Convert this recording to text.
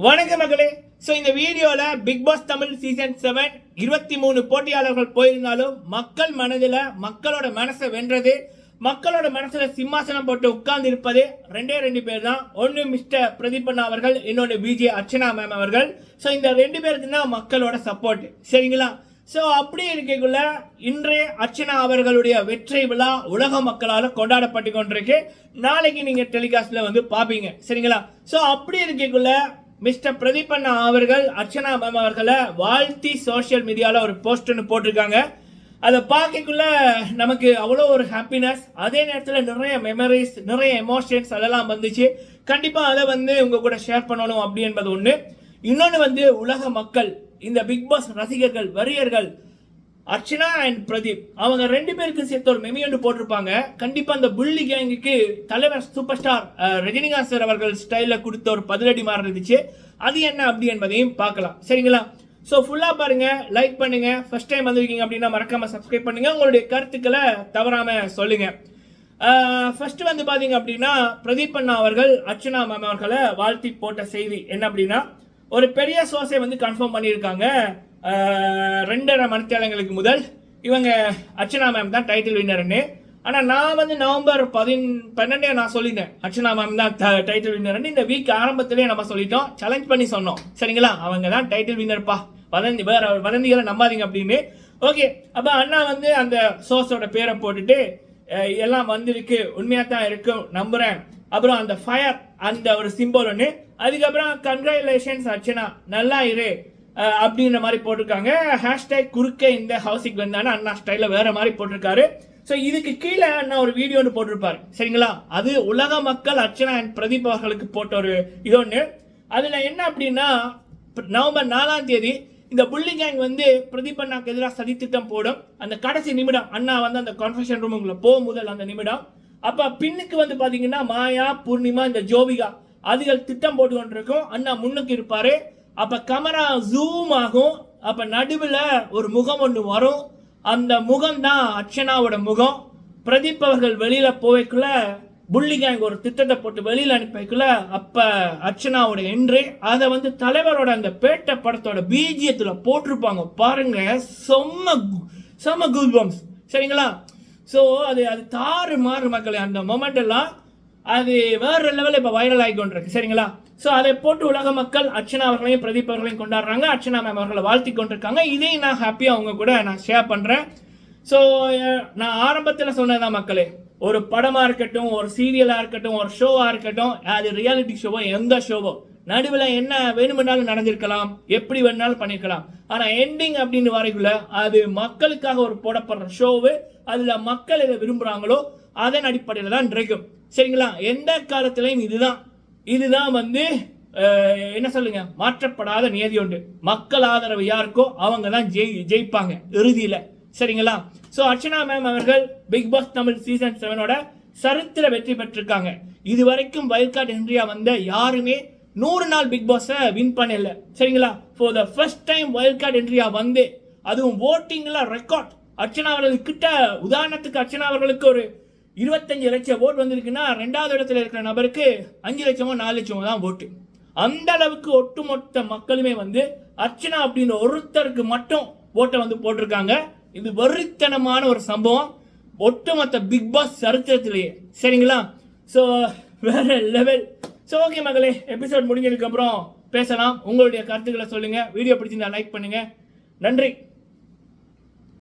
வணக்கம் மகளே. ஸோ இந்த வீடியோவில் பிக் பாஸ் தமிழ் சீசன் 7 23 போட்டியாளர்கள் போயிருந்தாலும் மக்கள் மனதில் மக்களோட மனசை வென்றது, மக்களோட மனசில் சிம்மாசனம் போட்டு உட்கார்ந்து இருப்பது ரெண்டு பேர் தான். ஒன்று மிஸ்டர் பிரதீபண்ணா அவர்கள், இன்னொன்று பிஜே அர்ச்சனா மேம் அவர்கள். ஸோ இந்த 2 பேருக்கு தான் மக்களோட சப்போர்ட், சரிங்களா? ஸோ அப்படி இருக்கக்குள்ள இன்றைய அர்ச்சனா அவர்களுடைய வெற்றி விழா உலக மக்களால் கொண்டாடப்பட்டு கொண்டிருக்கு. நாளைக்கு நீங்கள் டெலிகாஸ்டில் வந்து பார்ப்பீங்க, சரிங்களா? ஸோ அப்படி இருக்கக்குள்ள மிஸ்டர் பிரதீபண்ணா அவர்கள் அர்ச்சனா மேம் அவர்களை வாழ்த்தி சோஷியல் மீடியாவில் ஒரு போஸ்ட் ஒன்று போட்டிருக்காங்க. அதை பார்க்கக்குள்ள நமக்கு அவ்வளோ ஒரு ஹாப்பினஸ், அதே நேரத்தில் நிறைய மெமரிஸ், நிறைய எமோஷன்ஸ் அதெல்லாம் வந்துச்சு. கண்டிப்பாக அதை வந்து உங்கள் கூட ஷேர் பண்ணணும் அப்படி என்பது ஒன்று. இன்னொன்று வந்து உலக மக்கள், இந்த பிக் பாஸ் ரசிகர்கள், வரியர்கள், அர்ச்சனா அண்ட் பிரதீப் அவங்க 2 பேருக்கு சேர்த்து ஒரு மெமி ஒன்று போட்டிருப்பாங்க. கண்டிப்பாக அந்த புள்ளி கேங்குக்கு தலைவர் சூப்பர் ஸ்டார் ரஜினிகாந்த் சார் அவர்கள் ஸ்டைலில் கொடுத்த ஒரு பதிலடி மாதிரி இருந்துச்சு. அது என்ன அப்படி என்பதையும் பார்க்கலாம், சரிங்களா? ஸோ ஃபுல்லாக பாருங்கள், லைக் பண்ணுங்கள். ஃபர்ஸ்ட் டைம் வந்திருக்கீங்க அப்படின்னா மறக்காமல் சப்ஸ்கிரைப் பண்ணுங்கள். உங்களுடைய கருத்துக்களை தவறாமல் சொல்லுங்கள். ஃபர்ஸ்ட் வந்து பார்த்தீங்க அப்படின்னா பிரதீப் அண்ணா அவர்கள் அர்ச்சனா மேம் அவர்களை வாழ்த்தி போட்ட செய்தி என்ன அப்படின்னா, ஒரு பெரிய சோர்ஸை வந்து கன்ஃபார்ம் பண்ணியிருக்காங்க. 2.5 மணித்தேலங்களுக்கு முதல் இவங்க அர்ச்சனா மேம் தான் டைட்டில் வின்னர்னு. ஆனால் நான் வந்து நவம்பர் 12 நான் சொல்லிட்டேன் அர்ச்சனா மேம் தான் டைட்டில் வின்னர்னு. இந்த வீக் ஆரம்பத்திலே நம்ம சொல்லிட்டோம், சேலஞ்ச் பண்ணி சொன்னோம், சரிங்களா? அவங்க தான் டைட்டில் வின்னர்ப்பா, வதந்திகளை நம்பாதீங்க அப்படின்னு. ஓகே, அப்போ அண்ணா வந்து அந்த சோர்ஸோட பேரை போட்டுட்டு எல்லாம் வந்திருக்கு, உண்மையாக தான் இருக்கும் நம்புகிறேன், அப்புறம் அந்த ஃபயர் அந்த ஒரு சிம்பிள் ஒன்று, அதுக்கப்புறம் கங்க்ராச்சுலேஷன்ஸ் அர்ச்சனா, நல்லா இரு அப்படின்ற மாதிரி போட்டிருக்காங்க. ஹேஷ்டேக் குறுக்க இந்த ஹவுசிங் வந்தானே அண்ணா ஸ்டைலில் வேற மாதிரி போட்டிருக்காரு. ஸோ இதுக்கு கீழே அண்ணா ஒரு வீடியோ ஒன்று போட்டிருப்பாரு, சரிங்களா? அது உலக மக்கள் அர்ச்சனா அண்ட் பிரதீப் அவர்களுக்கு போட்ட ஒரு இது ஒன்று. அதில் என்ன அப்படின்னா, நவம்பர் 4ஆம் தேதி இந்த புள்ளி கேங் வந்து பிரதீப் அண்ணாக்கு எதிராக சதித்திட்டம் போடும். அந்த கடைசி நிமிடம் அண்ணா வந்து அந்த கான்ஃபரன்ஸ் ரூமுக்குள்ள போகும் முதல் அந்த நிமிடம், அப்போ பின்னுக்கு வந்து பார்த்தீங்கன்னா மாயா, பூர்ணிமா, இந்த ஜோவிகா அதுகள் திட்டம் போட்டு கொண்டிருக்கும். அண்ணா முன்னுக்கு இருப்பாரு. அப்போ கேமரா ஜூம் ஆகும். அப்போ நடுவில் ஒரு முகம் ஒன்று வரும். அந்த முகம் தான் அர்ச்சனாவோட முகம். பிரதீப் அவர்கள் வெளியில் போவைக்குள்ள புள்ளி கேங் ஒரு திட்டத்தை போட்டு வெளியில் அனுப்பிக்குள்ள அப்போ அர்ச்சனாவோட என்ட்ரி. அதை வந்து தலைவரோட அந்த பேட்டை படத்தோட பிஜிஎத்தில் போட்டிருப்பாங்க பாருங்க, செம்ம கூஸ்பம்ஸ், சரிங்களா? ஸோ அது தாறு மாறு மக்களே, அந்த மொமெண்ட் எல்லாம் அது வேற லெவலில் இப்போ வைரல் ஆகி கொண்டிருக்கு, சரிங்களா? ஸோ அதை போட்டு உலக மக்கள் அர்ச்சனா அவர்களையும் பிரதீப் அவர்களையும் கொண்டாடுறாங்க. அர்ச்சனா மேம் அவர்களை வாழ்த்தி கொண்டிருக்காங்க. இதையும் நான் ஹாப்பியாக அவங்க கூட நான் ஷேர் பண்ணுறேன். ஸோ நான் ஆரம்பத்தில் சொன்னதான் மக்களே, ஒரு படமாக இருக்கட்டும், ஒரு சீரியலாக இருக்கட்டும், ஒரு ஷோவாக இருக்கட்டும், அது ரியாலிட்டி ஷோவோ எந்த ஷோவோ நடுவில் என்ன வேணுமென்னாலும் நடந்திருக்கலாம், எப்படி வேணுனாலும் பண்ணியிருக்கலாம். ஆனால் எண்டிங் அப்படின்னு வரைக்குள்ள அது மக்களுக்காக ஒரு போடப்படுற ஷோவு. அதில் மக்கள் எதை விரும்புகிறாங்களோ அதன் அடிப்படையில் தான் இருக்கும், சரிங்களா? எந்த காலத்திலையும் இதுதான் வந்து என்ன சொல்லுங்க, மாற்றப்படாத நியதி உண்டு. மக்கள் ஆதரவு யாருக்கோ அவங்க தான் ஜெயிப்பாங்க இறுதியில், சரிங்களா? ஸோ அர்ச்சனா மேம் அவர்கள் பிக் பாஸ் தமிழ் சீசன் 7ஓட சரித்திர வெற்றி பெற்றிருக்காங்க. இது வரைக்கும் வைல்ட் கார்டு என்ட்ரியா வந்த யாருமே 100 நாள் பிக் பாஸை வின் பண்ணல, சரிங்களா? For the first time wild card என்ட்ரியா வந்து அதுவும் ஓட்டிங்ல ரெக்கார்ட். அர்ச்சனா அவர்களுக்கு கிட்ட உதாரணத்துக்கு அர்ச்சனா அவர்களுக்கு ஒரு 25 லட்சம் ஓட்டு வந்திருக்குன்னா 2வது இடத்துல இருக்கிற நபருக்கு 5 லட்சமோ 4 லட்சமோ தான் ஓட்டு. அந்த அளவுக்கு ஒட்டுமொத்த மக்களுமே வந்து அர்ச்சனா அப்படின்ற ஒருத்தருக்கு மட்டும் ஓட்டை வந்து போட்டிருக்காங்க. இது வெறித்தனமான ஒரு சம்பவம் ஒட்டுமொத்த பிக் பாஸ் சரித்திரத்திலேயே, சரிங்களா? ஸோ வேற லெவல். ஸோ ஓகே மகளே, எபிசோட் முடிஞ்சதுக்கு அப்புறம் பேசலாம். உங்களுடைய கருத்துக்களை சொல்லுங்க. வீடியோ பிடிச்சிருந்தா லைக் பண்ணுங்க. நன்றி.